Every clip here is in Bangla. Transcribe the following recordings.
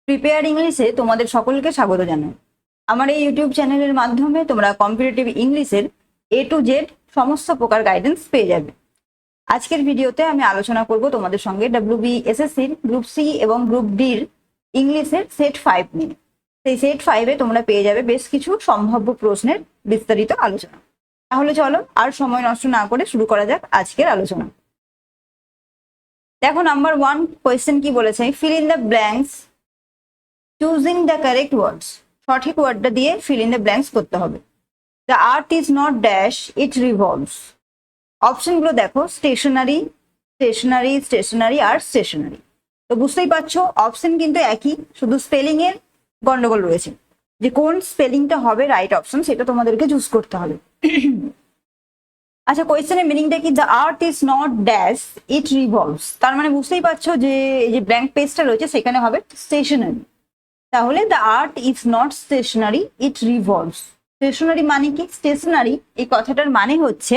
প্রিপেয়ার ইংলিশে তোমাদের সকলকে স্বাগত জানাই। আমার এই ইউটিউব চ্যানেলের মাধ্যমে তোমরা কম্পিটিটিভ ইংলিশের A to Z সমস্ত প্রকার গাইডেন্স পেয়ে যাবে। আজকের ভিডিওতে আমি আলোচনা করব তোমাদের সঙ্গে WBSSCর গ্রুপ সি এবং গ্রুপ ডির ইংলিশের সেট 5 নিয়ে। সেই সেট 5-এ তোমরা পেয়ে যাবে বেশ কিছু সম্ভাব্য প্রশ্নের বিস্তারিত আলোচনা। তাহলে চলো আর সময় নষ্ট না করে শুরু করা যাক আজকের আলোচনা। দেখো, নাম্বার 1 কোয়েশ্চেন কি বলেছে, feel in the blanks choosing the correct words. সঠিক ওয়ার্ডটা দিয়ে ফিল ইন দ্য ব্ল্যাঙ্কস করতে হবে। The earth is not dash, it revolves. অপশনগুলো দেখো, স্টেশনারি, স্টেশনারি, স্টেশনারি আর স্টেশনারি। তো বুঝতেই পারছো অপশন কিন্তু একই, শুধু স্পেলিং এর গন্ডগোল রয়েছে, যে কোন স্পেলিংটা হবে রাইট অপশন সেটা তোমাদেরকে চুজ করতে হবে। আচ্ছা, কোয়েশ্চেনের মিনিংটা কি? The earth is not dash, it revolves. তার মানে বুঝতেই পারছো যে এই যে ব্ল্যাঙ্ক পেজটা রয়েছে সেখানে হবে স্টেশনারি। তাহলে the earth is not stationary, it revolves. Stationary মানে কি? স্টেশনারি এই কথাটার মানে হচ্ছে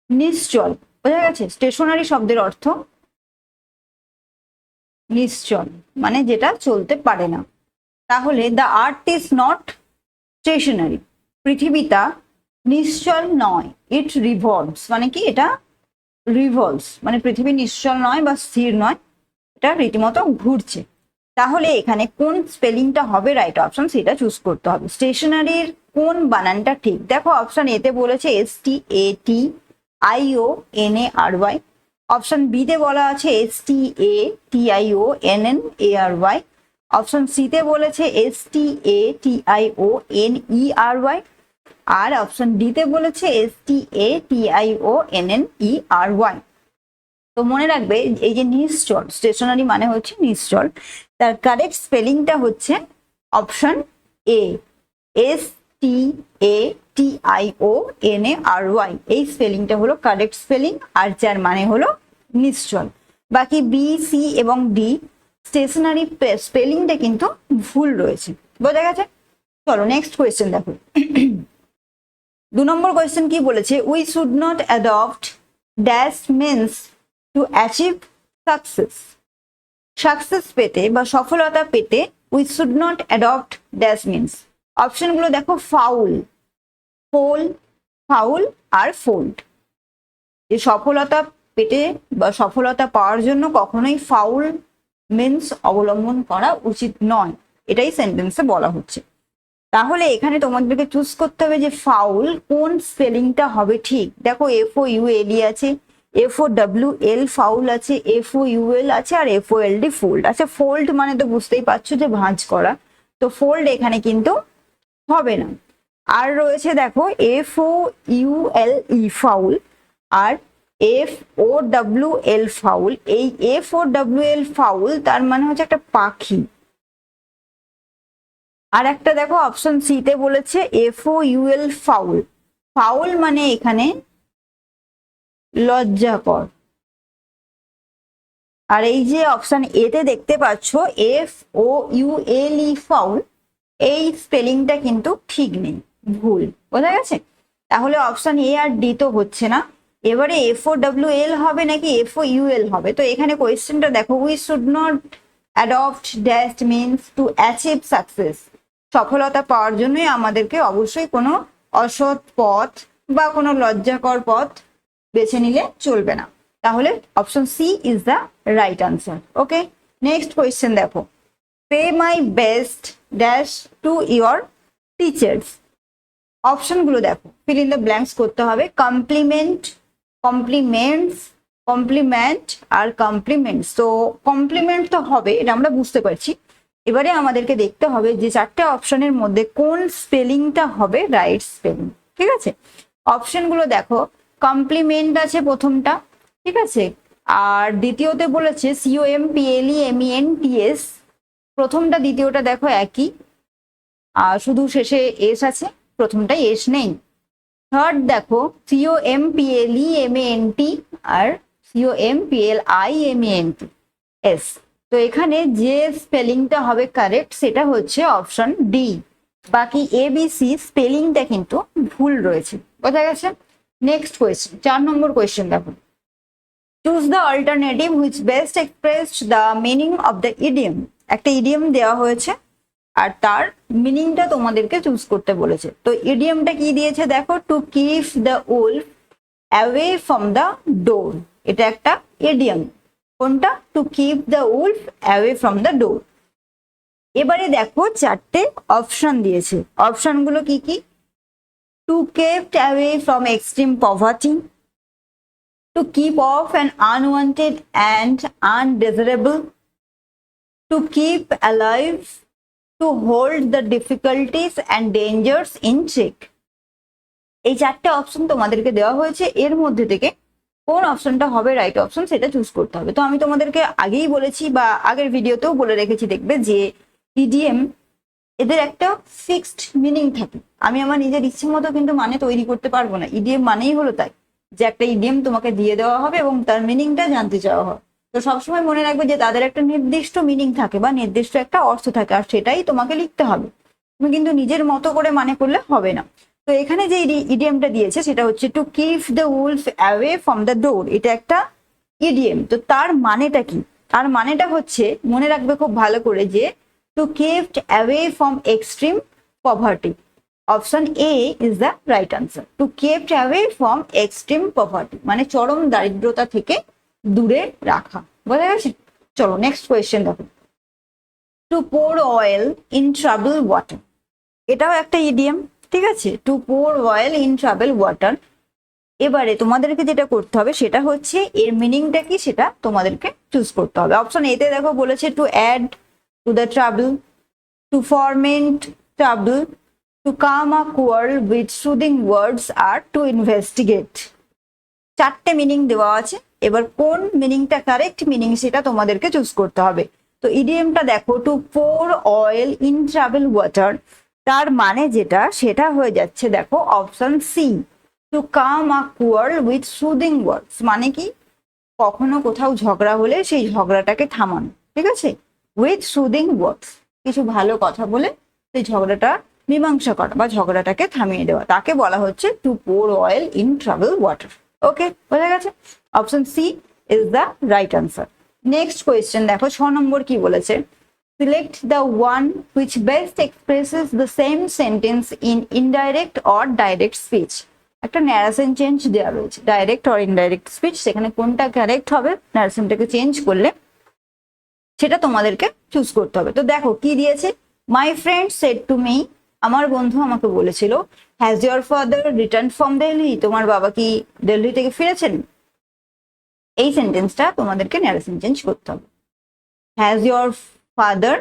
নিশ্চল। বোঝা গেছে? স্টেশনারি শব্দের অর্থ নিশ্চল, মানে যেটা চলতে পারে না। তাহলে the earth is not stationary, পৃথিবীটা নিশ্চল নয়। ইট রিভলভস মানে কি? এটা রিভলভস মানে পৃথিবী নিশ্চল নয় বা স্থির নয়, এটা রীতিমতো ঘুরছে। তাহলে এখানে কোন স্পেলিংটা হবে রাইট অপশন সেটা চুজ করতে হবে। স্টেশনারির কোন বানানটা ঠিক? দেখো, অপশন এতে বলেছে STATIONARY, অপশন বি তে বলা আছে STATIONNARY, অপশন সি তে বলেছে STATIONERY, আর অপশন ডি তে বলেছে STATIONNERY। তো মনে রাখবে এই যে নিশ্চল, স্টেশনারি মানে হচ্ছে নিশ্চল, তার কারেক্ট স্পেলিংটা হচ্ছে অপশন এ, STATIONARY। এই স্পেলিংটা হলো কারেক্ট স্পেলিং, আর যার মানে হলো নিশ্চল। বাকি বি, সি এবং ডি স্টেশনারি স্পেলিংটা কিন্তু ভুল রয়েছে। বোঝা গেছে? চলো নেক্সট কোয়েশ্চেন দেখো। 2 নম্বর কোয়েশ্চেন কি বলেছে, we should not adopt dash means to achieve success. Success পেতে বা সফলতা পেতে we should not adopt dash means. অপশনগুলো দেখো, ফাউল, ফোল, ফাউল আর ফোল্ড। যে সফলতা পেতে বা সফলতা পাওয়ার জন্য কখনোই ফাউল মিন্স অবলম্বন করা উচিত নয়, এটাই সেন্টেন্সে বলা হচ্ছে। তাহলে এখানে তোমাদেরকে চুজ করতে হবে যে ফাউল কোন স্পেলিংটা হবে ঠিক। দেখো, FOUL আছে, FOWL ফাউল আছে, FOUL আছে আর FOLD ফোল্ড আছে। ফোল্ড মানে তো বুঝতেই পারছো যে ভাঁজ করা, তো ফোল্ড এখানে কিন্তু হবে না। আর রয়েছে দেখো FOULE ফাউল আর FOWL ফাউল। এই FOWL ফাউল তার মানে হচ্ছে একটা পাখি। আর একটা দেখো অপশন সি তে বলেছে FOUL ফাউল। ফাউল মানে এখানে লজ্জাকর। আর এই যে অপশন এ তে দেখতে পাচ্ছ FOULE ফাউল, এই স্পেলিংটা কিন্তু ঠিক নেই, ভুল। বোঝা গেছে? তাহলে অপশন এ আর ডি তো হচ্ছে না। এবারে FOWL হবে নাকি FOUL হবে? তো এখানে কোয়েশ্চেনটা দেখো, we should not adopt dash means to achieve success. সফলতা পাওয়ার জন্যই আমাদেরকে অবশ্যই কোনো অসৎ পথ বা কোনো লজ্জাকর পথ বেছে নিলে চলবে না। তাহলে option C is the right answer. Okay, next question দেখো, pay my best dash to your teachers. অপশনগুলো দেখো, ফিল ইন দ্য ব্ল্যাঙ্কস করতে হবে। কমপ্লিমেন্ট, কমপ্লিমেন্টস, কমপ্লিমেন্ট আর কমপ্লিমেন্টস। তো কমপ্লিমেন্ট তো হবে, এটা আমরা বুঝতে পারছি। এবারে আমাদেরকে দেখতে হবে যে 4টে অপশনের মধ্যে কোন স্পেলিংটা হবে রাইট স্পেলিং। ঠিক আছে, অপশনগুলো দেখো, কমপ্লিমেন্ট আছে প্রথমটা, ঠিক আছে, আর দ্বিতীয়তে বলেছে COMPLEMENTS। প্রথমটা দ্বিতীয়টা দেখো একই, আর শুধু শেষে এস আছে, প্রথমটাই এস নেই। থার্ড দেখো COMPLEMENT আর COMPLIMENTS। তো এখানে যে স্পেলিংটা হবে কারেক্ট সেটা হচ্ছে অপশন ডি। বাকি ABC স্পেলিংটা কিন্তু ভুল রয়েছে। বোঝা গেছে? নেক্সট কোয়েশ্চেন, 4 নম্বর কোয়েশ্চেন দেখো, choose the alternative which best expressed the meaning of the idiom একটা ইডিয়ম দেওয়া হয়েছে আর তার মিনিংটা তোমাদেরকে চুজ করতে বলেছে। তো ইডিয়মটা কি দিয়েছে দেখো, to keep the wolf away from the door, এটা একটা ইডিয়ম। কোনটা? To keep the wolf away from the door. এবারে দেখো চারটে অপশন দিয়েছে, অপশনগুলো কি কি? To kept away from extreme poverty, to keep off an unwanted and undesirable, to keep alive, to hold the difficulties and dangers in check. এই চারটে অপশন তোমাদেরকে দেওয়া হয়েছে, এর মধ্যে থেকে কোন অপশনটা হবে রাইট অপশন সেটা চুজ করতে হবে। তো আমি তোমাদেরকে আগেই বলেছি বা আগের ভিডিওতেও বলে রেখেছি, দেখবে যে ইডিএম এদের একটা ফিক্সড মিনিং থাকে। আমি আমার নিজের ইচ্ছে মতো কিন্তু মানে তৈরি করতে পারবো না। ইডিএম মানেই হলো তাই, যে একটা ইডিএম তোমাকে দিয়ে দেওয়া হবে এবং তার মিনিংটা জানতে চাওয়া হয়। তো সবসময় মনে রাখবে যে তাদের একটা নির্দিষ্ট মিনিং থাকে বা নির্দিষ্ট একটা অর্থ থাকে, আর সেটাই তোমাকে লিখতে হবে। তুমি কিন্তু নিজের মতো করে মানে করলে হবে না। তো এখানে যে ইডিএমটা দিয়েছে সেটা হচ্ছে two keep the wolf away from the door, এটা একটা ইডিএম। তো তার মানেটা কি? তার মানেটা হচ্ছে, মনে রাখবে খুব ভালো করে, যে to kept away from extreme poverty. Option A is the right answer. To kept away from extreme poverty মানে চরম দারিদ্রতা থেকে দূরে রাখা। বোঝা গেছে? চলো নেক্সট কোয়েশ্চেন দেখো। To pour oil in troubled water, এটাও একটা ইডিএম, ঠিক আছে? To pour oil in troubled water। এবারে তোমাদেরকে যেটা করতে হবে সেটা হচ্ছে এর মিনিংটা কি সেটা তোমাদেরকে চুজ করতে হবে। অপশন এতে দেখো বলেছে to add to the trouble, to foment trouble, to calm a quarrel with soothing words, or to investigate। চারটে মিনিং দেওয়া আছে, এবার কোন মিনিংটা কারেক্ট মিনিং সেটা তোমাদেরকে চুজ করতে হবে। তো ইডিএমটা দেখো, to pour oil in troubled water, তার মানে যেটা সেটা হয়ে যাচ্ছে দেখো option C, to calm a quarrel with soothing words। মানে কি? কখনো কোথাও ঝগড়া হলে সেই ঝগড়াটাকে থামানো, ঠিক আছে? উইথ সুদিং ওয়ার্ডস, কিছু ভালো কথা বলে সেই ঝগড়াটা মীমাংসা করা বা ঝগড়াটাকে থামিয়ে দেওয়া, তাকে বলা হচ্ছে to pour oil in troubled water। Okay, বোঝা গেছে? Option C is the right answer. Next question দেখো, 6 নম্বর কি বলেছে? Select the one which best expresses the same sentence in indirect or direct speech. একটা ন্যারেশন চেঞ্জ দেওয়া রয়েছে, ডাইরেক্ট অর ইনডাইরেক্ট স্পিচ, সেখানে কোনটা কারেক্ট হবে ন্যারেশনটাকে চেঞ্জ করলে সেটা তোমাদেরকে চুজ করতে হবে। তো দেখো কি দিয়েছে, মাই ফ্রেন্ড সেড টু মি, আমার বন্ধু আমাকে বলেছিল, has your father return from Delhi, তোমার বাবা কি দিল্লি থেকে ফিরেছেন। এই সেন্টেন্সটা তোমাদেরকে ন্যারেশন চেঞ্জ করতে হবে, has your father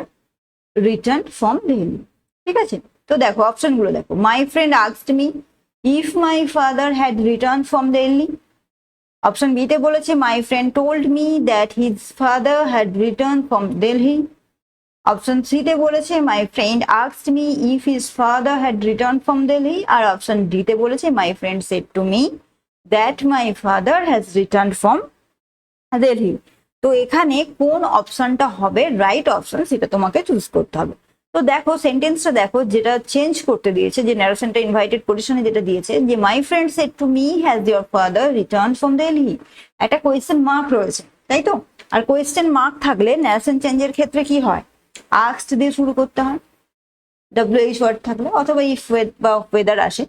return from Delhi, ঠিক আছে? তো দেখো অপশনগুলো দেখো, my friend asked me if my father had return from Delhi. Option B তে বলেছে my friend told me that his father had return from Delhi. Option C তে বলেছে my friend asked me if his father had return from Delhi. আর অপশন ডি তে বলেছে my friend said to me that my father has return from Delhi. তো এখানে কোন অপশনটা হবে রাইট অপশন সেটা তোমাকে চুজ করতে হবে। তো দেখো সেন্টেন্সটা দেখো, যেটা চেঞ্জ করতে দিয়েছে, যে ন্যারেশনটা ইনভাইটেড পজিশনে যেটা দিয়েছে, যে মাই friend said to me has your father return from Delhi, একটা কোয়েশ্চেন মার্ক রয়েছে, তাই তো? আর কোয়েশ্চেন মার্ক থাকলে ন্যারেশন চেঞ্জের ক্ষেত্রে কি হয়, আস্কড দিয়ে শুরু করতে হয়, ডব্লিউএইচ ওয়ার্ড থাকলে, অথবা ইফ বা ওয়েদার আসে।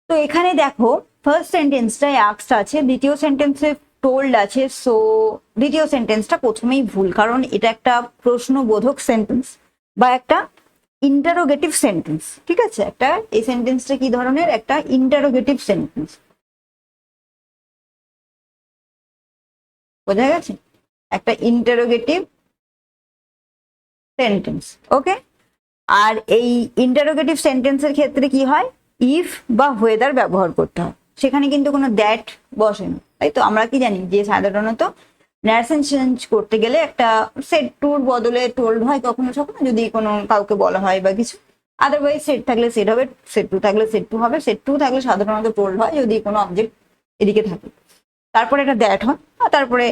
তো এখানে দেখো ফার্স্ট সেন্টেন্সটায় আস্কড আছে, দ্বিতীয় সেন্টেন্সে টোল্ড আছে। সো দ্বিতীয় সেন্টেন্সটা প্রথমেই ভুল, কারণ এটা একটা প্রশ্নবোধক সেন্টেন্স বা একটা ইন্টারোগেটিভ সেন্টেন্স, ঠিক আছে? একটা এই সেন্টেন্সটা কি ধরনের, একটা ইন্টারোগেটিভ সেন্টেন্স, বোঝা গেছে? একটা ইন্টারোগেটিভ সেন্টেন্স, ওকে? আর এই ইন্টারোগেটিভ সেন্টেন্সের ক্ষেত্রে কি হয়, ইফ বা ওয়েদার ব্যবহার করতে হয়, সেখানে কিন্তু কোনো দ্যাট বসে না, তাই তো? আমরা কি জানি যে সাধারণত ন্যারেশন চেঞ্জ করতে গেলে একটা সেট টুর বদলে টোল্ড হয় কখনো কখনো, যদি কোনো কাউকে বলা হয় বা কিছু। আদারওয়াইজ সেট থাকলে সেট হবে, সেট টু থাকলে সেট টু হবে, সেট টু থাকলে সাধারণত টোল্ড হয় যদি কোনো অবজেক্ট এদিকে থাকে, তারপরে একটা দ্যাট হয়, আর তারপরে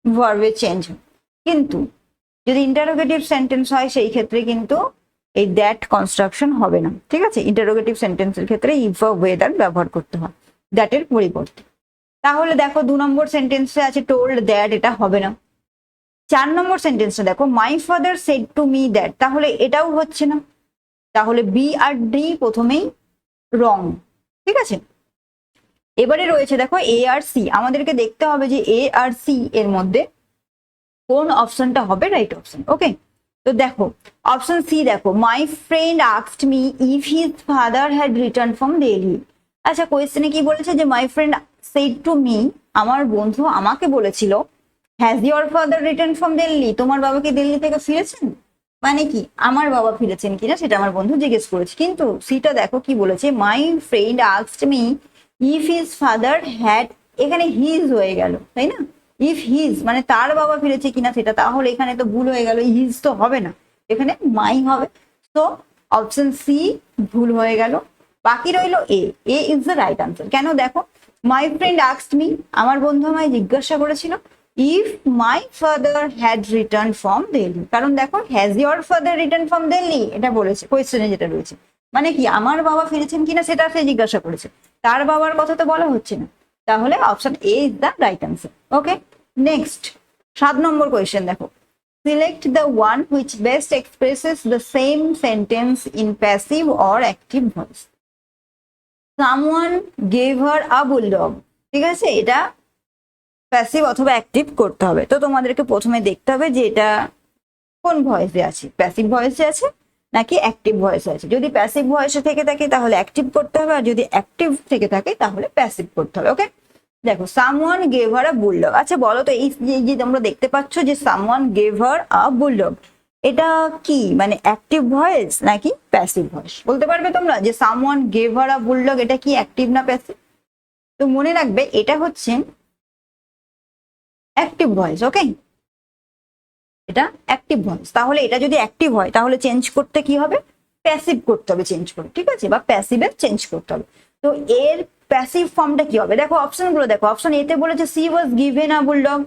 ভার্বে চেঞ্জ হয়। কিন্তু যদি ইন্টারোগেটিভ সেন্টেন্স হয় সেই ক্ষেত্রে কিন্তু এই দ্যাট কনস্ট্রাকশন হবে না, ঠিক আছে? ইন্টারোগেটিভ সেন্টেন্সের ক্ষেত্রে ইফ বা ওয়েদার ব্যবহার করতে হয় দ্যাটের পরিবর্তে। তাহলে দেখো 2 নম্বর সেন্টেন্সে আছে টোল্ড দ্যাট, এটা হবে না। 4 নম্বর সেন্টেন্সটা দেখো, my father said to me that, তাহলে এটাও হচ্ছে না, তাহলে বি আর ডি প্রথমেই রং। ঠিক আছে, এবারে রয়েছে দেখো এ আর সি, আমাদেরকে দেখতে হবে যে এ আর সি এর মধ্যে কোন অপশনটা হবে রাইট অপশন। ওকে, তো দেখো অপশন সি দেখো, my friend asked me if his father had return from Delhi. আচ্ছা, কোয়েশ্চেনে কি বলেছে যে মাই ফ্রেন্ড সেড টু মি, আমার বন্ধু আমাকে বলেছিল, has your father return from Delhi, তোমার বাবা কি দিল্লি থেকে ফিরেছেন, মানে কি আমার বাবা ফিরেছেন কিনা সেটা আমার বন্ধু জিজ্ঞেস করেছে। কিন্তু সিটা দেখো কি বলেছে, my friend asked me if his father had, এখানে হিজ হয়ে গেল তাই না, ইফ হিজ মানে তার বাবা ফিরেছে কিনা সেটা, তাহলে এখানে তো ভুল হয়ে গেল, হিজ তো হবে না, এখানে মাই হবে। তো অপশন সি ভুল হয়ে গেল, বাকি রইল এ, এ ইজ দ্য রাইট আনসার। কেন দেখো, মাই ফ্রেন্ড আস্কড মি, আমার বন্ধু আমায় জিজ্ঞাসা করেছিল, if my father had return from Delhi, কারণ দেখো has your father return from Delhi এটা বলেছে কোয়েশ্চেনে, যেটা রয়েছে মানে কি আমার বাবা ফিরেছেন কিনা সেটা সে জিজ্ঞাসা করেছে, তার বাবার কথা তো বলা হচ্ছে না, তাহলে option A is the right answer. Okay, next 7 নম্বর কোয়েশ্চেন দেখো, select the one which best expresses the same sentence in passive or active voice. Someone gave her a bulldog, ঠিক আছে, এটা প্যাসিভ অথবা অ্যাক্টিভ করতে হবে। তো তোমাদেরকে প্রথমে দেখতে হবে যে এটা কোন ভয়েসে আছে, প্যাসিভ ভয়েসে আছে নাকি অ্যাক্টিভ ভয়েসে আছে। যদি প্যাসিভ ভয়েসে থেকে থাকে তাহলে অ্যাক্টিভ করতে হবে, আর যদি অ্যাক্টিভ থেকে থাকে তাহলে প্যাসিভ করতে হবে। ওকে, দেখো someone gave her a bulldog, আচ্ছা বলো তো এই যে তোমরা দেখতে পাচ্ছ যে someone gave her a bulldog, এটা কি মানে অ্যাক্টিভ ভয়েস নাকি প্যাসিভ ভয়েস, বলতে পারবে তোমরা যে someone gave her a bulldog এটা কি অ্যাক্টিভ না প্যাসিভ? তো মনে রাখবে এটা হচ্ছে অ্যাক্টিভ ভয়েস। ওকে, এটা অ্যাক্টিভ ভয়েস, তাহলে এটা যদি অ্যাক্টিভ হয় তাহলে চেঞ্জ করতে কি হবে, প্যাসিভ করতে হবে চেঞ্জ করে, ঠিক আছে, বা প্যাসিভে চেঞ্জ করতে হবে। তো এর প্যাসিভ ফর্মটা কি হবে, দেখো অপশনগুলো দেখো, অপশন এ তে বলেছে she was given a bulldog,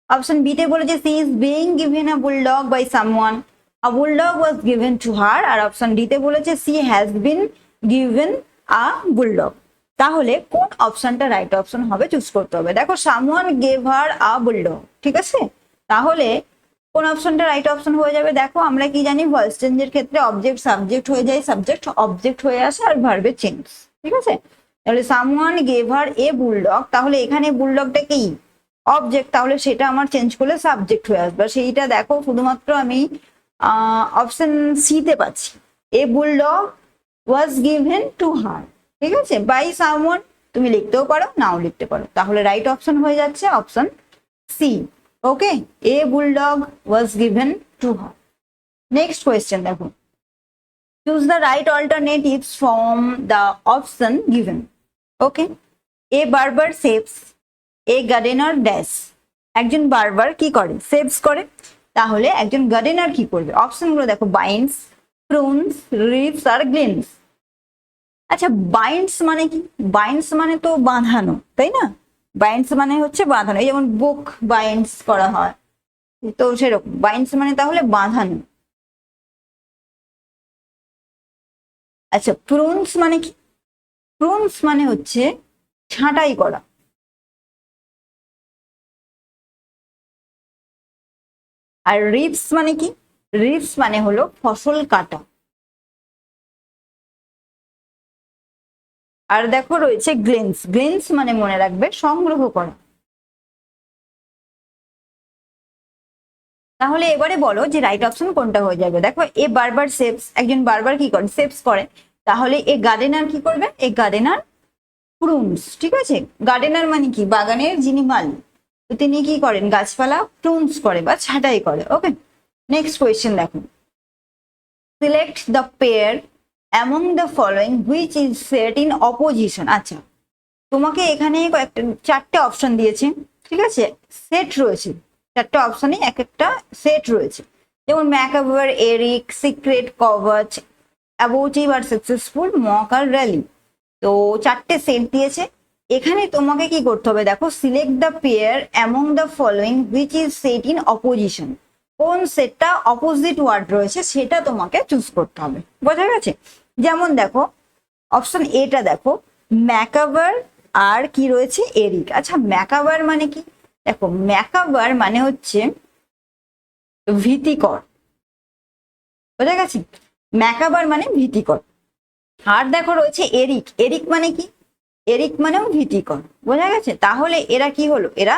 option B তে বলেছে she is being given a bulldog by someone, a bulldog was given to her, আর অপশন ডি তে বলেছে she has been given a bulldog. তাহলে কোন অপশনটা রাইট অপশন হবে চুজ করতে হবে। দেখো someone gave her a bulldog, ঠিক আছে, তাহলে কোন অপশনটা রাইট অপশন হয়ে যাবে, দেখো আমরা কি জানি ভয়েস চেঞ্জের ক্ষেত্রে অবজেক্ট সাবজেক্ট হয়ে যায়, সাবজেক্ট অবজেক্ট হয়ে আসে আর ভার্বের চেঞ্জ, ঠিক আছে। তাহলে সামওয়ান গেভ হার এ বুলডগ, তাহলে এখানে বুলডগটা কি অবজেক্ট, তাহলে সেটা আমার চেঞ্জ করলে সাবজেক্ট হয়ে আসবে, সেইটা দেখো শুধুমাত্র আমি অপশন সি তে পাচ্ছি, a bulldog was given to her, ঠিক আছে, বাই সামওয়ান, তুমি লিখতেও পারো নাও লিখতে পারো, তাহলে রাইট অপশন হয়ে যাচ্ছে option C. Okay, a bulldog was given to her. Next question দেখো, choose the right alternatives from the option given. Okay, a barber shaves, A gardener dash, একজন বারবার কি করে সেভস করে, তাহলে একজন গার্ডেনার কি করবে, অপশনগুলো দেখো, বাইন্ডস, প্রুনস, রিপস আর গ্লিনস। আচ্ছা বাইন্ডস মানে কি, বাইন্ডস মানে তো বাঁধানো তাই না, বাইন্ডস মানে হচ্ছে বাঁধানো, এই যেমন বুক বাইন্ডস করা হয়, তো সেরকম বাইন্ডস মানে তাহলে বাঁধানো। আচ্ছা প্রুনস মানে কি, প্রুনস মানে হচ্ছে ছাঁটাই করা। আর রিপস মানে কি, রিপস মানে হলো ফসল কাটা। আর দেখো রয়েছে গ্লেন্স, গ্লেন্স মানে মনে রাখবে সংগ্রহ করা। তাহলে এবারে বলো যে রাইট অপশন কোনটা হয়ে যাবে। দেখো এ বারবার সেভস, একজন বারবার কি করে সেভস করে, তাহলে এ গার্ডেনার কি করবে, এ গার্ডেনার প্রুনস, ঠিক আছে, গার্ডেনার মানে কি বাগানের যিনি মালিক, তো তিনি কি করেন গাছপালা প্রুনস করে বা ছাঁটাই করে। ওকে, নেক্সট কোয়েশ্চেন দেখো, select the pair among the following which is set in opposition. আচ্ছা তোমাকে এখানে কয়েকটা 4টে অপশন দিয়েছে, ঠিক আছে, সেট রয়েছে, 4টে অপশনে এক একটা সেট রয়েছে, যেমন ম্যাকআভার, এরিক, সিক্রেট, কভাচ, অ্যাবোটিভ আর সাকসেসফুল, মক আর র্যালি। তো 4টে সেট দিয়েছে, এখানে তোমাকে কি করতে হবে, দেখো select the pair among the following which is set in opposition, কোন সেটটা অপোজিট ওয়ার্ড রয়েছে সেটা তোমাকে চুজ করতে হবে, বোঝা গেছে। যেমন দেখো অপশন এটা দেখো, ম্যাকআভার আর কি রয়েছে এরিক। আচ্ছা ম্যাকআভার মানে কি, দেখো ম্যাকআভার মানে হচ্ছে ভীতিকর, বোঝা গেছে? ম্যাকাবার মানে ভীতিকর। আর দেখো রয়েছে এরিক, এরিক মানে কি? এরিক মানেও ভীতিকর, বোঝা গেছে? তাহলে এরা কি হলো? এরা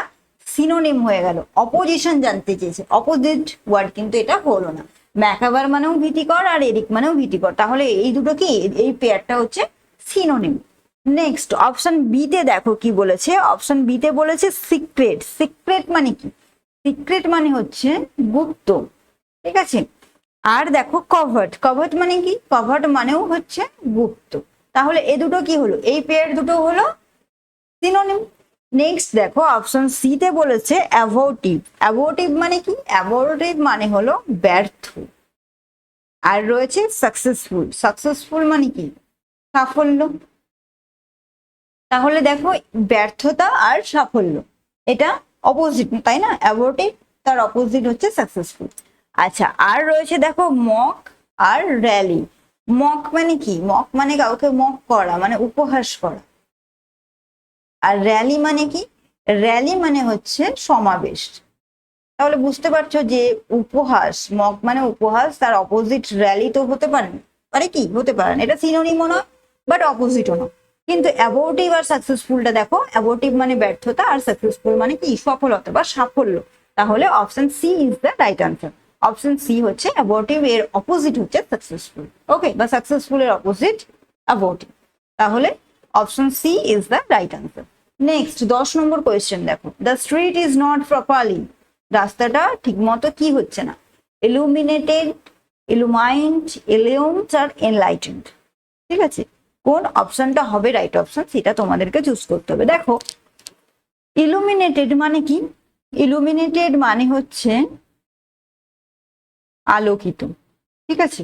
সিনোনিম হয়ে গেল, অপোজিশন জানতে চেয়েছে, অপোজিট ওয়ার্ড কিন্তু এটা হলো না। ম্যাকাবার মানেও ভীতিকর আর এরিক মানেও ভীতিকর, তাহলে এই দুটো কি, এই পেয়ারটা হচ্ছে সিনোনিম। নেক্সট অপশন বি তে দেখো কি বলেছে, অপশন বি তে বলেছে সিক্রেট। সিক্রেট মানে কি? সিক্রেট মানে হচ্ছে গুপ্ত, ঠিক আছে? আর দেখো কভার্ট, কভার্ট মানে কি? কভার্ট মানেও হচ্ছে গুপ্ত। তাহলে এ দুটো কি হলো? এই পেয়ার দুটো হলো সিনোনিম। নেক্সট দেখো অপশন সি তে বলেছে অ্যাবোর্টিভ। অ্যাবোর্টিভ মানে কি? অ্যাবোর্টিভ মানে হলো ব্যর্থ। আর রয়েছে সাকসেসফুল। সাকসেসফুল মানে কি? সাফল্য। তাহলে দেখো ব্যর্থতা আর সাফল্য এটা অপোজিট, তাই না? অ্যাবোর্টিভ তার অপোজিট হচ্ছে সাকসেসফুল। আচ্ছা, আর রয়েছে দেখো মক আর র্যালি। মক মানে কি? মক মানে কাউকে মক করা, মানে উপহাস করা। আর র্যালি মানে কি? র্যালি মানে হচ্ছে সমাবেশ। তাহলে বুঝতে পারছো যে উপহাস, মক মানে উপহাস, তার অপোজিট র্যালি তো হতে পারে না, পারে কি? হতে পারে না। এটা সিনোনিমও নয় বাট অপোজিটও নয়। কিন্তু অ্যাবোর্টিভ আর সাকসেসফুলটা দেখো, অ্যাবোর্টিভ মানে ব্যর্থতা আর সাকসেসফুল মানে কি? সফলতা বা সাফল্য। তাহলে option C is the right answer. Option C হচ্ছে অ্যাবোর্টিভ, এর অপোজিট হচ্ছে সাকসেসফুল। ওকে, বা সাকসেসফুল এর অপোজিট অ্যাবোর্টিভ। তাহলে option C is the right answer. Next 10 number question দেখো, the street is not properly, রাস্তাটা ঠিক মতো কি হচ্ছে না? ইলুমিনেটেড, ইলুমাইন্ড, ইলিউমড আর এনলাইটেন্ড। ঠিক আছে, কোন অপশনটা হবে রাইট অপশন সেটা তোমাদেরকে চুজ করতে হবে। দেখো ইলুমিনেটেড মানে কি? ইলুমিনেটেড মানে হচ্ছে আলোকিত, ঠিক আছে?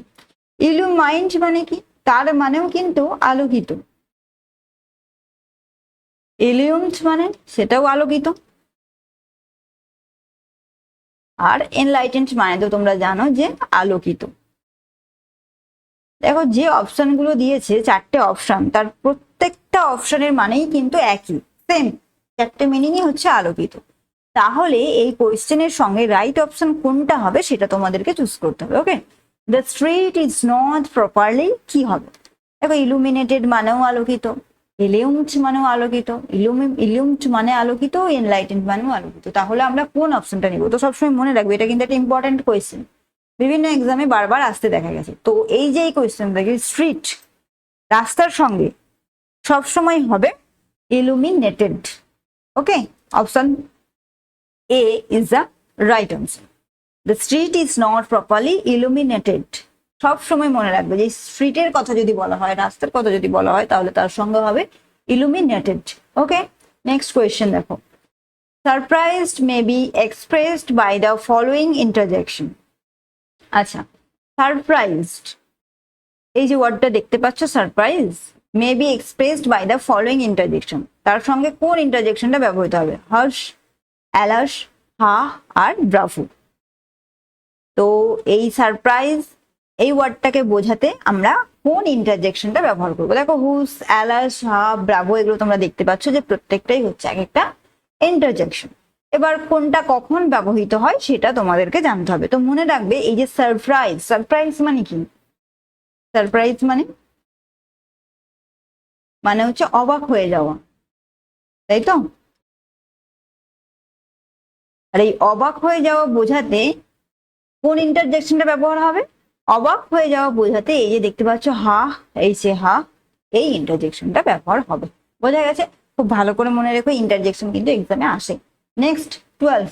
ইলুমাইন্ড মানে কি? তার মানেও কিন্তু আলোকিত। ইলিউমড মানে সেটাও আলোকিত। আর এনলাইটেন্ড মানে তো তোমরা জানো যে আলোকিত। দেখো যে অপশন গুলো দিয়েছে, 4টে অপশন, তার প্রত্যেকটা অপশনের মানেই কিন্তু একই, সেম, 4টে মিনিংই হচ্ছে আলোকিত। তাহলে এই কোয়েশ্চেনের সঙ্গে রাইট অপশন কোনটা হবে সেটা তোমাদেরকে চুজ করতে হবে। Okay, the street is not properly কি হবে? দেখো ইলুমিনেটেড মানেও আলোকিত, ইলিউমড মানেও আলোকিত, ইলিউমড মানে আলোকিত, এনলাইটেন্ড মানেও আলোকিত। তাহলে আমরা কোন অপশনটা নিব? তো সবসময় মনে রাখবে এটা কিন্তু একটা ইম্পর্টেন্ট কোয়েশ্চেন, বিভিন্ন এক্সামে বারবার আসতে দেখা গেছে। তো এই যে এই কোয়েশ্চেন দেখি, স্ট্রিট রাস্তার সঙ্গে সবসময় হবে illuminated. Okay, option A is the right answer. The street is not properly illuminated. সব সময় মনে রাখবে যে স্ট্রিটের কথা যদি বলা হয়, রাস্তার কথা যদি বলা হয়, তাহলে তার সঙ্গে হবে ইলুমিনেটেড। ওকে, নেক্সট কোয়েশ্চেন দেখো, surprised may be expressed by the following interjection. আচ্ছা, সারপ্রাইজড, এই যে ওয়ার্ডটা দেখতে পাচ্ছ surprise, may be expressed by the following interjection, তার সঙ্গে কোন ইন্টারজেকশনটা ব্যবহৃত হবে? হর্ষ, অ্যালাস, হা আর ব্রাভো। তো এই সারপ্রাইজ এই ওয়ার্ডটাকে বোঝাতে আমরা কোন ইন্টারজেকশনটা ব্যবহার করবো? দেখো হুস, অ্যালাস, হা, ব্রাভো এগুলো তোমরা দেখতে পাচ্ছ যে প্রত্যেকটাই হচ্ছে এক একটা ইন্টারজেকশন। এবার কোনটা কখন ব্যবহৃত হয় সেটা তোমাদেরকে জানতে হবে। তো মনে রাখবে এই যে সারপ্রাইজ, সারপ্রাইজ মানে কি? সারপ্রাইজ মানে মানে হচ্ছে অবাক হয়ে যাওয়া, তাই তো? আর এই অবাক হয়ে যাওয়া বোঝাতে কোন ইন্টারজেকশনটা ব্যবহার হবে? অবাক হয়ে যাওয়া বোঝাতে এই যে দেখতে পাচ্ছ হা, এই যে হা, এই ইন্টারজেকশনটা ব্যবহার হবে। বোঝা গেছে? খুব ভালো করে মনে রেখো, ইন্টারজেকশন কিন্তু এক্সামে আসে। নেক্সট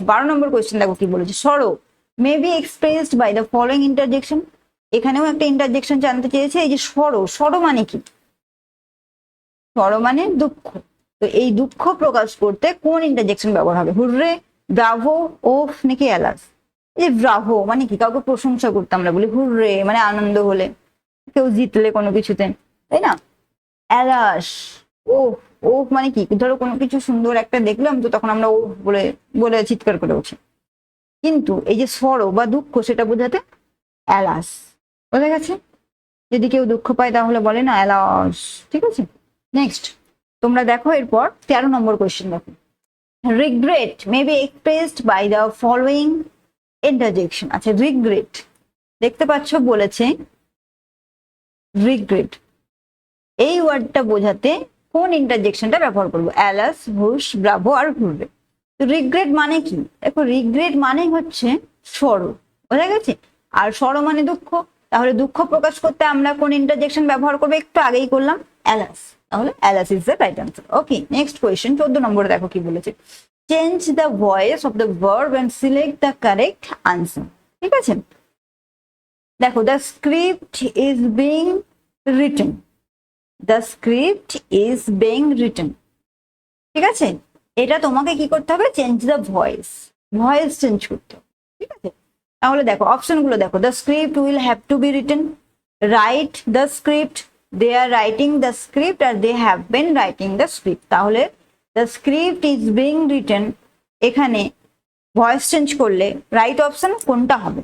12 নম্বর কোয়েশ্চেন দেখো কি বলেছে, sorrow may be expressed by the following interjection. এখানেও একটা ইন্টারজেকশন জানতে চেয়েছে। এই যে সরো, সরো মানে কি? সরো মানে দুঃখ। তো এই দুঃখ প্রকাশ করতে কোন ইন্টারজেকশন ব্যবহার হবে? হুররে, ব্রাভো, ওফ নাকি অ্যালাস? এই ব্রাভো মানে কি? কাউকে প্রশংসা করতে আমরা বলি হুররে, মানে আনন্দ হলে, কেউ জিতলে কোনো কিছুতে, তাই না? অ্যালাস, ও, ও মানে কি? ধরো কোনো কিছু সুন্দর একটা দেখলাম তো তখন আমরা ও বলে বলে চিৎকার করে উঠি। কিন্তু এই যে সরো বা দুঃখ সেটা বোঝাতে অ্যালাস। বোঝা গেছে? যদি কেউ দুঃখ পায় তাহলে বলে না অ্যালাস। ঠিক আছে, নেক্সট তোমরা দেখো এরপর 13 নম্বর কোয়েশ্চেন দেখো, regret may be expressed by the following interjection. আচ্ছা, রিগ্রেট দেখতে পাচ্ছ বলেছে রিগ্রেট, এই ওয়ার্ডটা বোঝাতে কোন ইন্টারজেকশনটা ব্যবহার করবো? অ্যালাস, হুশ, ব্রাভো আর ঘুরবে। তো রিগ্রেট মানে কি? দেখো রিগ্রেট মানে হচ্ছে সরো, বোঝা গেছে? আর সরো মানে দুঃখ, তাহলে দুঃখ প্রকাশ করতে আমরা কোন ইন্টারজেকশন ব্যবহার করবো? একটু আগেই করলাম, অ্যালাস। তাহলে alas is the right answer. Okay, next question 14 নম্বরে দেখো কি বলেছে, change the voice of the verb and select the correct answer. ঠিক আছে, দেখো the script is being written, the script is being written. ঠিক আছে, এটা তোমাকে কি করতে হবে? Change the voice, voice change করতে হবে। ঠিক আছে, তাহলে দেখো অপশন গুলো দেখো, the script will have to be written, write the script, they are writing the script, আর they have been writing the script. তাহলে the script is being written, এখানে ভয়েস চেঞ্জ করলে রাইট অপশন কোনটা হবে?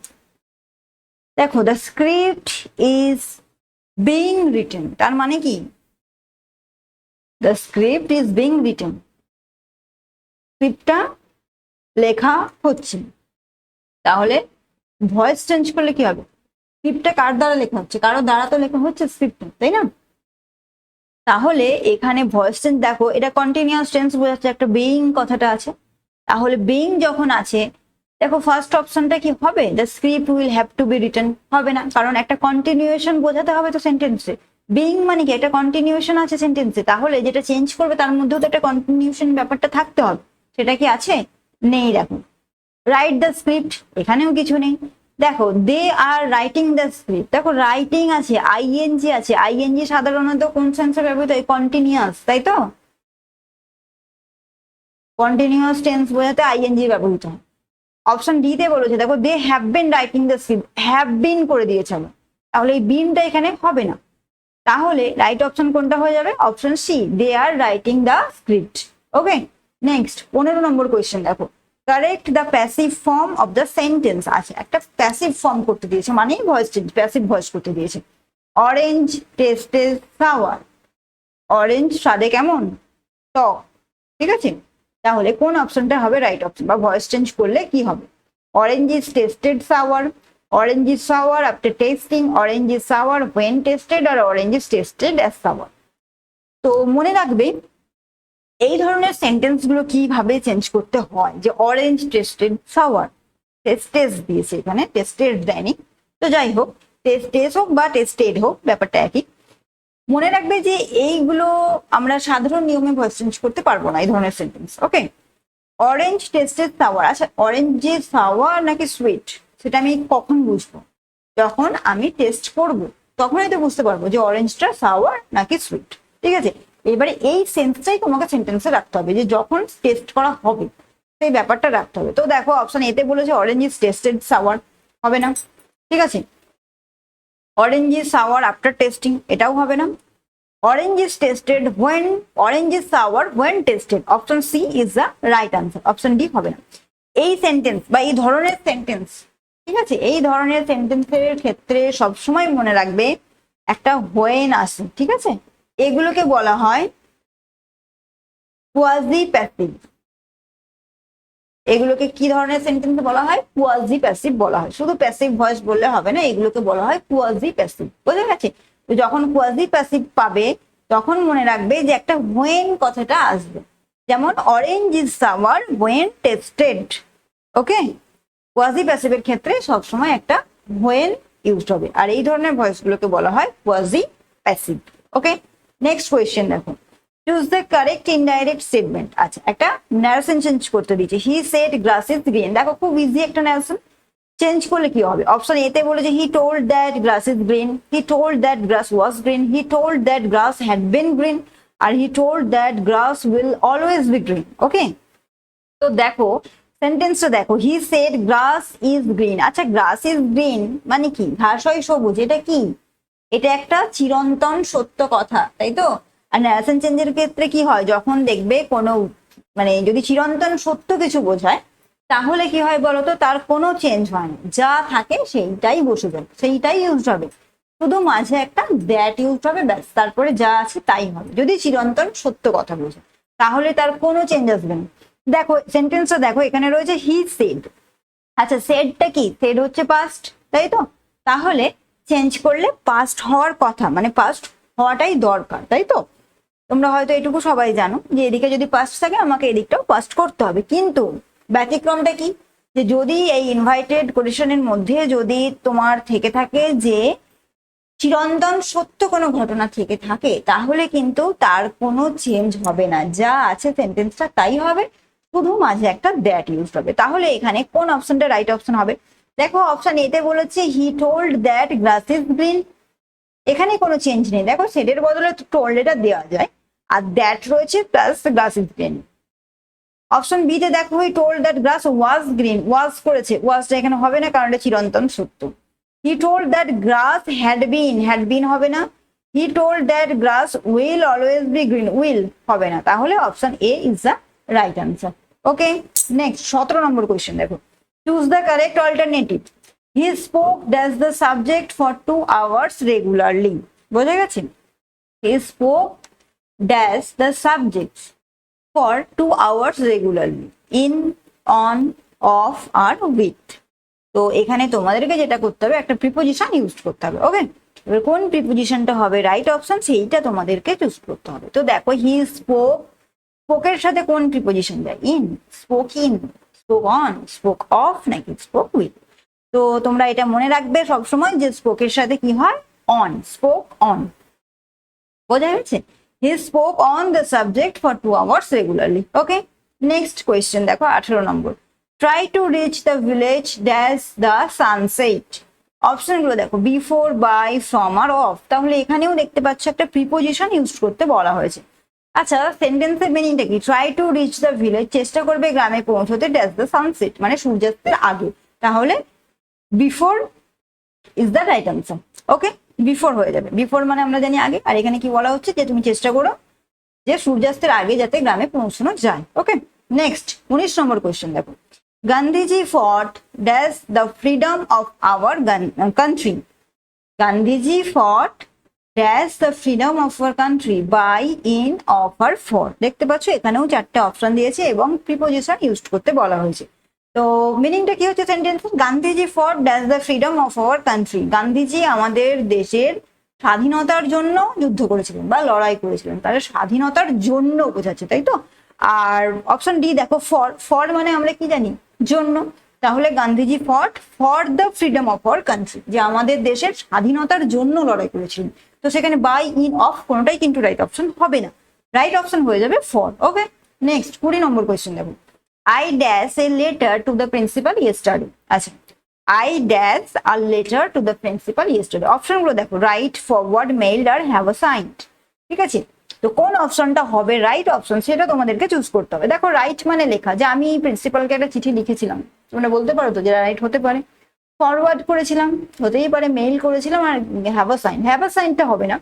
দেখো the script is being written, তার মানে কি? The script is being written, স্ক্রিপ্টটা লেখা হচ্ছে, তাহলে ভয়েস চেঞ্জ করলে কি হবে? স্ক্রিপ্টটা কার দ্বারা লেখা হচ্ছে? কারো দ্বারা তো লেখা হচ্ছে স্ক্রিপ্টটা, তাই না? তাহলে এখানে ভয়েস চেঞ্জ, দেখো এটা কন্টিনিউয়াস টেন্স বোঝাচ্ছে, একটা বিইং কথাটা আছে, তাহলে বিইং যখন আছে, দেখো ফার্স্ট অপশনটা কি হবে? The script will have to be written হবে না, কারণ একটা কন্টিনিউয়েশন বোঝাতে হবে তো সেন্টেন্সে। বিইং মানে কি? একটা কন্টিনিউয়েশন আছে সেন্টেন্সে, তাহলে যেটা চেঞ্জ করবে তার মধ্যেও তো একটা কন্টিনিউয়েশন ব্যাপারটা থাকতে হবে, সেটা কি আছে? নেই। দেখো রাইট দ্য স্ক্রিপ্ট, এখানেও কিছু নেই। দেখো দে আর রাইটিং দ্য স্ক্রিপ্ট, দেখো রাইটিং আছে, আইএনজি আছে, আইএনজি সাধারণত কোন সেন্সে ব্যবহৃত হয়? কন্টিনিউয়াস, তাই তো? কন্টিনিউয়াস টেন্স বোঝাতে আইএনজি ব্যবহৃত হয়। অপশন ডি তে বলেছে, দেখো they have been writing the script, have been করে দিয়েছে আমার, তাহলে এই বিনটা এখানে হবে না, তাহলে রাইট অপশন কোনটা হয়ে যাবে? Option C, they are writing the script. Okay, next 15 number question দেখো, correct the passive form of the sentence. আছে একটা প্যাসিভ ফর্ম করতে দিয়েছে, মানে ভয়েস চেঞ্জ, প্যাসিভ ভয়েস করতে দিয়েছে। অরেঞ্জ টেস্টে সাওয়ার, অরেঞ্জ স্বাদে কেমন? টক। ঠিক আছে, তাহলে কোন অপশনটা হবে রাইট অপশন, বা ভয়েস চেঞ্জ করলে কি হবে? Orange is tasted sour, orange is sour after tasting, orange is sour when tasted, আর orange is tasted as sour. তো মনে রাখবে এই ধরনের সেন্টেন্স গুলো কিভাবে চেঞ্জ করতে হয়, যে অরেঞ্জ টেস্টেড সাওয়ার, টেস্টেড দিয়েছে এখানে, টেস্টেড দেয়নি, তো যাই হোক, টেস্ট হোক বা টেস্টেড হোক ব্যাপারটা একই। মনে রাখবে যে এইগুলো আমরা সাধারণ নিয়মে ভয়েস চেঞ্জ করতে পারবো না, এই ধরনের সেন্টেন্স। ওকে, অরেঞ্জ টেস্টেড সাওয়ার, আচ্ছা অরেঞ্জ যে সাওয়ার নাকি সুইট সেটা আমি কখন বুঝবো? যখন আমি টেস্ট করব, তখনই তো বুঝতে পারবো যে অরেঞ্জটা সাওয়ার নাকি সুইট। ঠিক আছে, এবারে এই সেন্সটাই তোমাকে সেন্টেন্সে রাখতে হবে, যে যখন টেস্ট করা হবে সেই ব্যাপারটা রাখতে হবে। তো দেখো অপশন এতে বলেছে অরেঞ্জ ইজ টেস্টেড সাওয়ার, হবে না। ঠিক আছে, orange is sour after tasting, এটাও হবে না। Orange is tasted when, orange is sour when tasted, option C is the right answer, option D হবে না। এই সেন্টেন্স বা এই ধরনের সেন্টেন্স, ঠিক আছে, এই ধরনের সেন্টেন্সের ক্ষেত্রে সবসময় মনে রাখবে একটা হোয়েন আসে। ঠিক আছে, এগুলোকে বলা হয় কোয়াজি প্যাসিভ। এগুলোকে কি ধরনের সেন্টেন্স বলা হয়? কোয়াজি প্যাসিভ বলা হয়। শুধু প্যাসিভ ভয়েস বললে হবে না, এগুলোকে বলা হয় কোয়াজি প্যাসিভ। বুঝে গেছে? তো যখন কোয়াজি প্যাসিভ পাবে তখন মনে রাখবে যে একটা হোয়েন কথাটা আসবে, যেমন orange is sour when tested. Okay, quasi প্যাসিভের ক্ষেত্রে সবসময় একটা হোয়েন ইউজ হবে, আর এই ধরনের ভয়েস গুলোকে বলা হয় কোয়াজি প্যাসিভ। ওকে, নেক্সট কোয়েশ্চেন দেখো, choose the correct indirect statement. আচ্ছা, একটা ন্যারেশন চেঞ্জ করতে দিয়েছে, হি সেড গ্রাস ইজ গ্রিন। দেখো খুব ইজি একটা ন্যারেশন, চেঞ্জ করলে কি হবে? অপশন এ তে বলেছে he told that grass is green, he told that grass was green, he told that grass had been green, আর he told that grass will always be green. Okay, তো দেখো সেন্টেন্সটা দেখো, he said grass is green. আচ্ছা, গ্রাস ইজ গ্রিন মানে কি? ঘাস হয় সবুজ, এটা কি? এটা একটা চিরন্তন সত্য কথা, তাই তো? আর ন্যারেশন চেঞ্জের ক্ষেত্রে কি হয়, যখন দেখবে কোনো মানে যদি চিরন্তন সত্য কিছু বোঝায় তাহলে কি হয় বলতো, তার কোনো চেঞ্জ হয় না, যা থাকে সেইটাই বসে যাবে, সেইটাই ইউজ হবে, শুধু মাঝে একটা দ্যাট ইউজ হবে, ব্যাস, তারপরে যা আছে তাই হবে। যদি চিরন্তন সত্য কথা বোঝায় তাহলে তার কোনো চেঞ্জ আসবে না। দেখো সেন্টেন্সটা দেখো, এখানে রয়েছে হি সেড, আচ্ছা সেডটা কি, সেড হচ্ছে পাস্ট, তাই তো? তাহলে চেঞ্জ করলে পাস্ট হওয়ার কথা, মানে পাস্ট হওয়াটাই দরকার, তাই তো? তোমরা হয়তো এটুকু সবাই জানো যে এদিকে যদি পাস্ট থাকে আমাকে এদিকটাও পাস্ট করতে হবে, কিন্তু ব্যতিক্রমটা কি, যে যদি এই ইনভাইটেড কোটেশনের মধ্যে যদি তোমার থেকে থাকে যে চিরন্তন সত্য কোনো ঘটনা থেকে থাকে, তাহলে কিন্তু তার কোনো চেঞ্জ হবে না, যা আছে সেন্টেন্সটা তাই হবে, শুধু মাঝে একটা দ্যাট ইউজ হবে। তাহলে এখানে কোন অপশনটা রাইট অপশন হবে? দেখো অপশন এতে বলেছে he told that grass is green, এখানে কোনো চেঞ্জ নেই। দেখো সেটের বদলে টোল্ড এটা দেওয়া যায়, আর দ্যাট রয়েছে plus grass is green. Option B তে দেখো he told that grass was green, was করেছে, ওয়াজটা এখানে হবে না কারণ এটা চিরন্তন সত্য। He told that grass had been হবে না। He told that grass will always be green, will হবে না। তাহলে option A is the right answer. Okay, next 17 number question দেখো, choose the correct alternative. He spoke dash the subject for 2 hours regularly. বোঝা গেছে? He spoke dash the subject for 2 hours regularly in, on, off আর with। তো এখানে তোমাদেরকে যেটা করতে হবে, একটা প্রিপোজিশন ইউজ করতে হবে। ওকে, এবার কোন প্রিপোজিশনটা হবে রাইট অপশন সেইটা তোমাদেরকে চুজ করতে হবে। তো দেখো হি স্পোক, স্পোকের সাথে কোন প্রিপোজিশন যায়? In, spoke in, spoke on, spoke of নাকি স্পোক উইথ? তো তোমরা এটা মনে রাখবে সবসময় যে স্পোকের সাথে কি হয়? On, spoke on. বোঝা গেছে? He spoke on the subject for 2 hours regularly. Okay, next question দেখো 18 নম্বর, try to reach the village dash the sunset। অপশন গুলো দেখো বিফোর, বাই, ফ্রম আর অফ। তাহলে এখানেও দেখতে পাচ্ছ একটা প্রিপোজিশন ইউজ করতে বলা হয়েছে। আচ্ছা সেন্টেন্সের মিনিংটা কি? Try to reach the village, চেষ্টা করবে গ্রামে পৌঁছতে, ড্যাশ দ্য সানসেট মানে সূর্যাস্তের আগে। তাহলে before is the right answer. Okay, before হয়ে যাবে, বিফোর মানে আমরা জানি আগে, আর এখানে কি বলা হচ্ছে যে তুমি চেষ্টা করো যে সূর্যাস্তের আগে যাতে গ্রামে পৌঁছানো যায়। ওকে, নেক্সট 19 নম্বর কোয়েশ্চেন দেখো, Gandhiji fought dash the freedom of our country. Gandhiji fought dash the freedom of our country by, in, of আর ফর। দেখতে পাচ্ছ এখানেও 4টে অপশন দিয়েছে এবং প্রিপোজিশন ইউজ করতে বলা হয়েছে। তো মিনিংটা কি হচ্ছে sentence? Gandhiji for dash the freedom of our country, Gandhiji আমাদের দেশের স্বাধীনতার জন্য যুদ্ধ করেছিলেন বা লড়াই করেছিলেন, তাহলে স্বাধীনতার জন্য বোঝাচ্ছে, তাই তো? আর অপশন ডি দেখো ফর, ফর মানে আমরা কি জানি? জন্য। তাহলে Gandhiji fought for the freedom of our country, যে আমাদের দেশের স্বাধীনতার জন্য লড়াই করেছিলেন। তো সেখানে বাই, ইন, অফ কোনোটাই কিন্তু রাইট অপশন হবে না, রাইট অপশন হয়ে যাবে for. Okay, next 20 number question দেখো, I dash a letter to the principal yesterday। আচ্ছা, I dash a letter to the principal yesterday। Option গুলো দেখো রাইট, ফরওয়ার্ড, মেইলড আর হ্যাভ সাইন্ড। ঠিক আছে, তো কোন অপশনটা হবে রাইট অপশন সেটা তোমাদেরকে চুজ করতে হবে। দেখো রাইট মানে লেখা, যে আমি প্রিন্সিপালকে একটা চিঠি লিখেছিলাম, তোমরা বলতে পারো তো যে রাইট হতে পারে, ফরওয়ার্ড করেছিলাম হতেই পারে, মেইল করেছিলাম, আর হ্যাভ সাইন, হ্যাভ সাইনটা হবে না।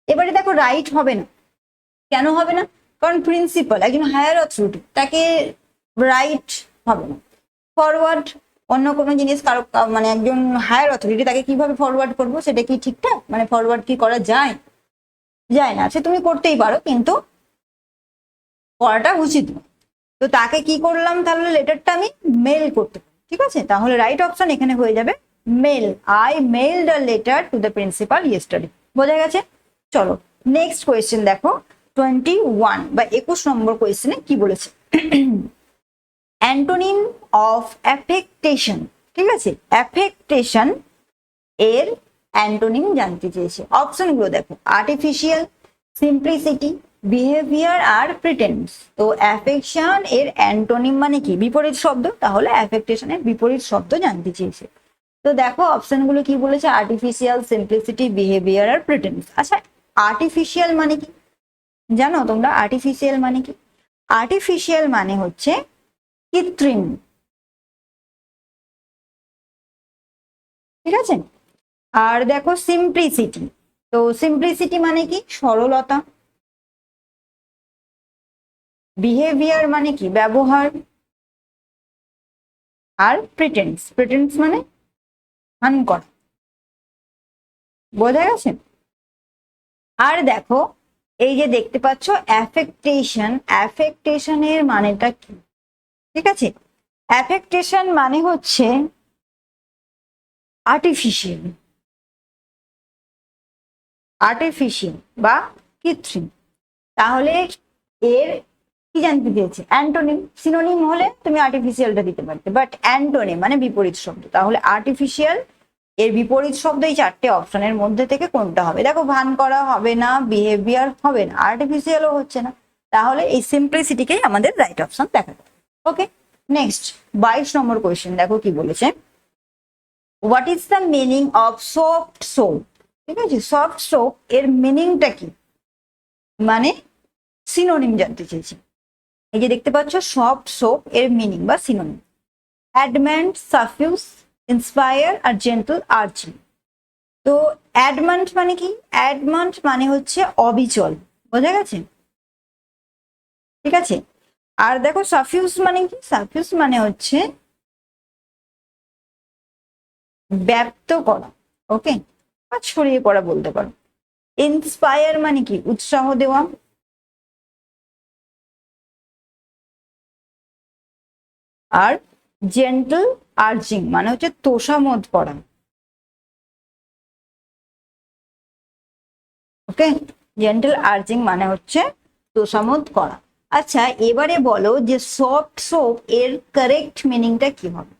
এবারে দেখো রাইট হবে না, কেন হবে না? কারণ প্রিন্সিপাল একজন হায়ার অথরিটি, তাকে রাইট হবে না। ফরওয়ার্ড অন্য কোনো জিনিস কারো, মানে একজন হায়ার অথরিটি, তাকে কিভাবে ফরওয়ার্ড করবো? সেটা কি ঠিকঠাক? মানে ফরওয়ার্ড কি করা যায়? যায় না। সে তুমি করতেই পারো কিন্তু করাটা উচিত নয়। তো তাকে কি করলাম? তাহলে লেটারটা আমি মেল করতে পারি। ঠিক আছে, তাহলে রাইট অপশন এখানে হয়ে যাবে mail. I mailed a letter to the principal yesterday. বোঝা গেছে? চলো নেক্সট কোয়েশ্চেন দেখো, 21 বা 21 নম্বর কোয়েশ্চেনে কি বলেছে? Antonym of affectation. ঠিক আছে, অ্যাফেক্টেশন এর অ্যান্টোনিম জানতে চেয়েছে। অপশন গুলো দেখো আর্টিফিশিয়াল, সিম্পলিসিটি, বিহেভিয়ার আর প্রিটেন্স। তো অ্যাফেকশন এর অ্যান্টোনিম মানে কি? বিপরীত শব্দ। তাহলে অ্যাফেক্টেশনের বিপরীত শব্দ জানতে চেয়েছে। তো দেখো অপশন গুলো কি বলেছে? আর্টিফিশিয়াল, সিম্পলিসিটি, বিহেভিয়ার আর প্রিটেন্স। আচ্ছা আর্টিফিশিয়াল মানে কি জানো তোমরা? আর্টিফিশিয়াল মানে কি? আর্টিফিশিয়াল মানে হচ্ছে কৃত্রিম। ঠিক আছে, আর দেখো সিম্পলিসিটি, তো সিম্পলিসিটি মানে কি? সরলতা। বিহেভিয়ার মানে কি? ব্যবহার। আর প্রিটেন্স, প্রিটেন্স মানে ভান করা। বোঝা গেছে? আর দেখো এই যে দেখতে পাচ্ছ অ্যাফেক্টেশন, অ্যাফেক্টেশনের মানেটা কি? ঠিক আছে, অ্যাফেক্টেশন মানে হচ্ছে আর্টিফিশিয়াল, আর্টিফিশিয়াল বা কৃত্রিম। তাহলে এর কি জানতে চেয়েছে? অ্যান্টোনিম। সিনোনিম হলে তুমি আর্টিফিশিয়ালটা দিতে পারতে, বাট অ্যান্টোনিম মানে বিপরীত শব্দ। তাহলে আর্টিফিশিয়াল এর বিপরীত শব্দ এই চারটে অপশনের মধ্যে থেকে কোনটা হবে? দেখো, ভান করা হবে না, বিহেভিয়ার হবে না, আর্টিফিশিয়ালও হচ্ছে না, তাহলে এই সিম্পলিসিটিকেই আমাদের রাইট অপশন দেখা যাবে। ওকে, নেক্সট 22 নম্বর কোয়েশ্চেন দেখো কি বলেছে। What is the meaning of soft soap? ঠিক আছে, সফট সোপ এর মিনিংটা কি, মানে সিনোনিম জানতে চেয়েছি। এই যে দেখতে পাচ্ছ সফট সোপ এর মিনিং বা সিনোনিম, অ্যাডমেন্ট, সাফিউজ, ইন্সপায়ার আর জেন্টল আর্চিং। তো অ্যাডমেন্ট মানে কি? অ্যাডমেন্ট মানে হচ্ছে অবিচল, বোঝা গেছে? ঠিক আছে। আর দেখো সাফিউজ মানে কি? সাফিউজ মানে হচ্ছে ব্যক্ত করা, ওকে, বা ছড়িয়ে পড়া বলতে পারো। ইন্সপায়ার মানে কি? উৎসাহ দেওয়া। আর জেন্টল আর্জিং মানে হচ্ছে তোষামোদ করা। ওকে, জেন্টল আর্জিং মানে হচ্ছে তোষামোদ করা। আচ্ছা, এবারে বলো যে সফট সোপ এর কারেক্ট মিনিংটা কি হবে?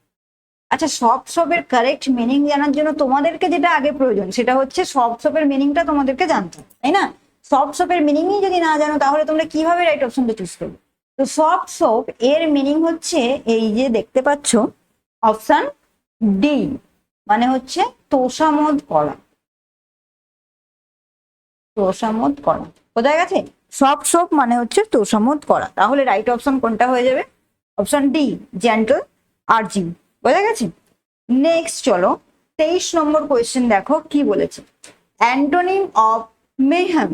আচ্ছা, সফট সোপের কারেক্ট মিনিং জানার জন্য তোমাদেরকে যেটা আগে প্রয়োজন সেটা হচ্ছে সফট সোপের মিনিংটা তোমাদেরকে জানতে হবে, তাই না? সফট সোপের মিনিংই যদি না জানো তাহলে তোমরা কিভাবে রাইট অপশনটা চুজ করবে? তো সফট সোপ এর মিনিং হচ্ছে এই যে দেখতে পাচ্ছ অপশন ডি, মানে হচ্ছে তোষামোদ করা, তোষামোদ করা। বোঝা গেছে? সফট সোপ মানে হচ্ছে তোষামোদ করা। তাহলে রাইট অপশন কোনটা হয়ে যাবে? Option D, gentle urging. বোঝা গেছে? নেক্সট চলো 23 নম্বর কোয়েশ্চেন দেখো কি বলেছে। Antonym of mayhem.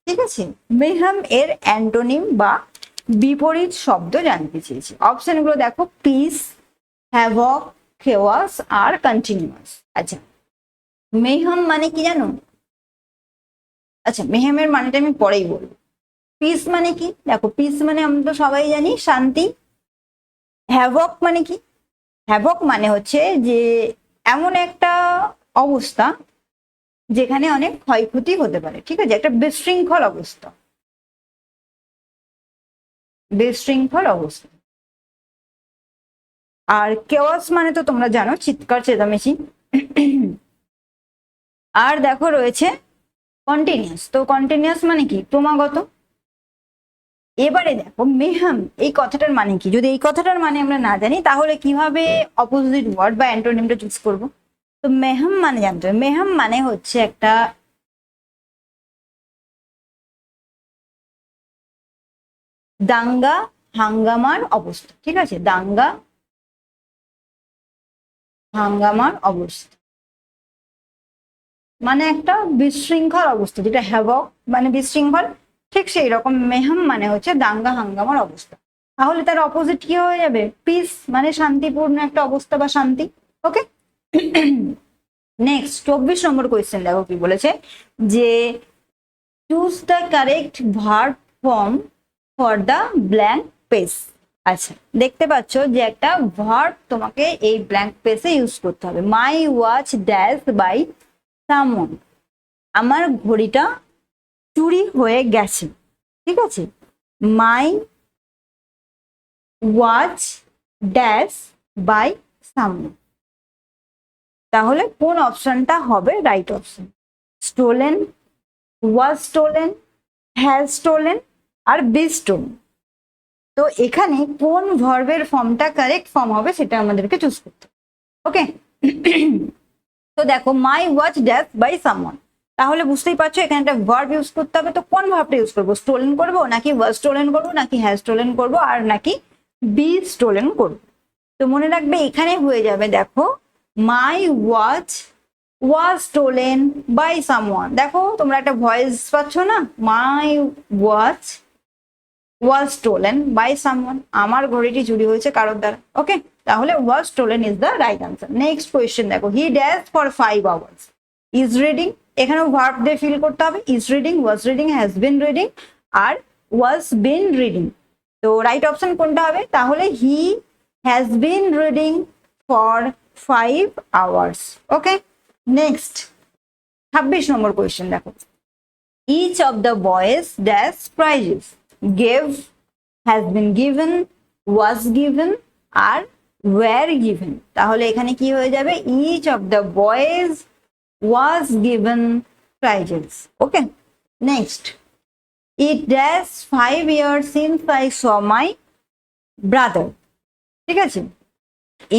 ঠিক আছে, মেহাম এর অ্যান্টোনিম বা বিপরীত শব্দ জানতে চেয়েছি। অপশন গুলো দেখো, পিস, হ্যাভক, খেওয়াস আর কন্টিনিউয়াস। আচ্ছা, মেহাম মানে কি জানো? আচ্ছা, মেহামের মানেটা আমি পরেই বলবো। পিস মানে কি? দেখো, পিস মানে আমরা তো সবাই জানি শান্তি। হ্যাভক মানে কি? হ্যাভক মানে হচ্ছে যে এমন একটা অবস্থা যেখানে অনেক ক্ষয়ক্ষতি হতে পারে। ঠিক আছে, একটা বিশৃঙ্খল অবস্থা, বিশৃঙ্খল অবস্থা। আর কেওয়াস মানে তো তোমরা জানো, চিৎকার চেঁচামেচি। আর দেখো রয়েছে কন্টিনিউয়াস। তো কন্টিনিউয়াস মানে কি? ক্রমাগত। এবারে দেখো মেহাম এই কথাটার মানে কি? যদি এই কথাটার মানে আমরা না জানি তাহলে কিভাবে অপোজিট ওয়ার্ড বা অ্যান্টোনিমটা চুজ করব? তো মেহাম মানে জানতে হবে। মেহাম মানে হচ্ছে একটা দাঙ্গা হাঙ্গামার অবস্থা। ঠিক আছে, দাঙ্গা হাঙ্গামার অবস্থা মানে একটা বিশৃঙ্খল অবস্থা, যেটা হ্যাভক মানে বিশৃঙ্খল, ঠিক সেই রকম মেহাম মানে হচ্ছে দাঙ্গা হাঙ্গামার অবস্থা। তাহলে তার অপোজিট কি হয়ে যাবে? পিস মানে শান্তিপূর্ণ একটা অবস্থা বা শান্তি। ওকে, নেক্সট 24 নম্বর কোয়েশ্চেন দেখো কি বলেছে যে choose the correct verb form for the blank page. আচ্ছা, দেখতে পাচ্ছ যে একটা ভার্ব তোমাকে এই ব্ল্যাঙ্ক পেজে ইউজ করতে হবে। My watch dash by someone. আমার ঘড়িটা চুরি হয়ে গেছে। ঠিক আছে, my watch dash by someone. তাহলে কোন অপশনটা হবে right option? Stolen, was stolen, has stolen আর বি স্টোলেন। তো এখানে কোন ভার্বের ফর্মটা কারেক্ট ফর্ম হবে সেটা আমাদেরকে চুজ করতে হবে। ওকে, তো দেখো my watch dash by someone, তাহলে বুঝতেই পারছো এখানে একটা ভার্ব ইউজ করতে হবে। তো কোন ভার্বটা ইউজ করবো? স্টোলেন করবো নাকি ওয়াজ স্টোলেন করবো নাকি হ্যাজ স্টোলেন করবো আর নাকি বি স্টোলেন করবো? তো মনে রাখবে এখানে হয়ে যাবে দেখো my watch was stolen by someone. দেখো তোমরা একটা ভয়েস পাচ্ছ না? My watch was stolen by someone, আমার ঘড়িটি চুরি হয়েছে কারোর দ্বারা। ওকে, তাহলে was stolen is the right answer. Next question দেখো, he dash for 5 hours is reading. এখানেও ভার্ব দিয়ে ফিল করতে হবে। Is reading, was reading, has been reading আর ওয়াজ বিন রিডিং। তো রাইট অপশন কোনটা হবে? তাহলে হি has been reading for 5 hours. Okay, next 26 number question দেখো, each of the boys dash prizes, gave, has been given, was given আর were given। তাহলে এখানে কি হয়ে যাবে, each of the boys was given prizes। Okay, next, it dash 5 years since I saw my brother। ঠিক আছে,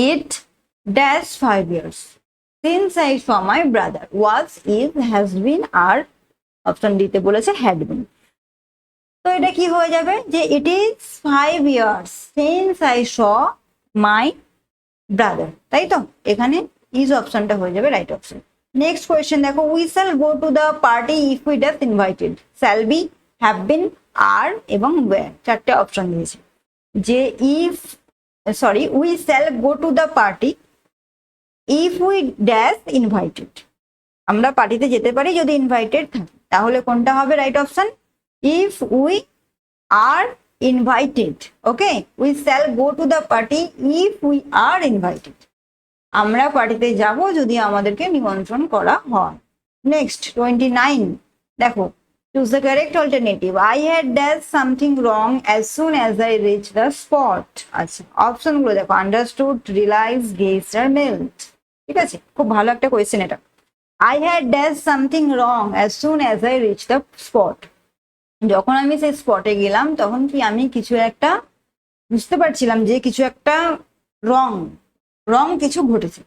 it dash 5 years since I saw my brother, was, is, has been আর অপশন দিতে বলেছে had been। তো এটা কি হয়ে যাবে যে it is 5 years since I saw my brother, তাই তো এখানে is অপশনটা হয়ে যাবে রাইট অপশন। নেক্সট কোয়েশ্চেন দেখো, we shall go to the party if we dash invited, shall be, have been, are এবং were, চারটে অপশন দিয়েছে। যে we shall go to the party if we dash invited, আমরা পার্টিতে যেতে পারি যদি ইনভাইটেড থাকি, তাহলে কোনটা হবে right option, if we are invited। Okay, we shall go to the party if we are invited, আমরা পার্টিতে যাব যদি আমাদেরকে নিমন্ত্রণ করা হয়। নেক্সট 29 দেখো, choose the correct alternative, I had dashed something wrong as soon as I reached the spot। আচ্ছা, অপশন গুলো দেখো, understood, realized, guessed আর meant। ঠিক আছে, খুব ভালো একটা কোয়েশ্চেন এটা। I had dashed something wrong as soon as I reached the spot, যখন আমি সেই স্পটে গেলাম তখন কি আমি কিছু একটা বুঝতে পারছিলাম যে কিছু একটা রং কিছু ঘটেছে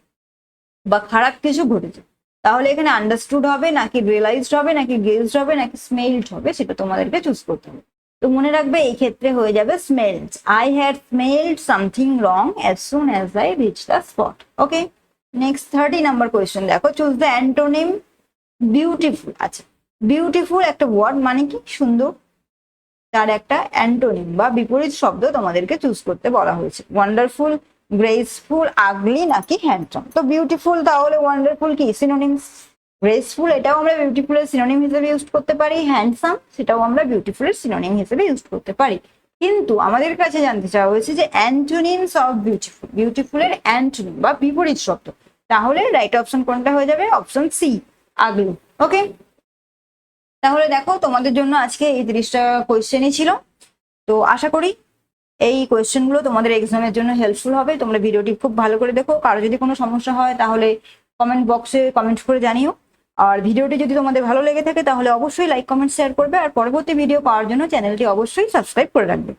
বা খারাপ কিছু ঘটেছে, তাহলে এখানে আন্ডারস্টুড হবে নাকি রিয়েলাইজড হবে নাকি গেজড হবে নাকি স্মেলড হবে, সেটা তোমাদেরকে চুজ করতে হবে। তো মনে রাখবে এই ক্ষেত্রে হয়ে যাবে smelled, I had smelled something wrong as soon as I reached the spot। Okay, next 30 number question দেখো, চুজ দ্য অ্যান্টোনিম বিউটিফুল। আচ্ছা, বিউটিফুল একটা ওয়ার্ড মানে কি সুন্দর, তার একটা অ্যান্টোনিম বা বিপরীত শব্দ তোমাদেরকে চুজ করতে বলা হয়েছে, ওয়ান্ডারফুল, গ্রেসফুল, আগলি নাকি হ্যান্ডসাম। তো বিউটিফুল তাহলে ওয়ান্ডারফুল কি সিনোনিমস, গ্রেসফুল এটাও আমরা বিউটিফুলের সিনোনিম হিসেবে ইউজ করতে পারি, হ্যান্ডসাম সেটাও আমরা বিউটিফুলের সিনোনিম হিসেবে ইউজ করতে পারি। কিন্তু আমাদের কাছে জানতে চাওয়া হয়েছে যে অ্যান্টোনিমস অফ বিউটিফুল, বিউটিফুলের অ্যান্টোনিম বা বিপরীত শব্দ, তাহলে রাইট অপশন কোনটা হয়ে যাবে, অপশন সি, আগলি। ওকে, তাহলে দেখো তোমাদের জন্য আজকে এই 30টা কোয়েশ্চেনই ছিল। তো আশা করি এই কোয়েশ্চেনগুলো তোমাদের এক্সামের জন্য হেল্পফুল হবে। তোমরা ভিডিওটি খুব ভালো করে দেখো, কারো যদি কোনো সমস্যা হয় তাহলে কমেন্ট বক্সে কমেন্ট করে জানিও। আর ভিডিওটি যদি তোমাদের ভালো লেগে থাকে তাহলে অবশ্যই লাইক, কমেন্ট, শেয়ার করবে। আর পরবর্তী ভিডিও পাওয়ার জন্য চ্যানেলটি অবশ্যই সাবস্ক্রাইব করে রাখবে।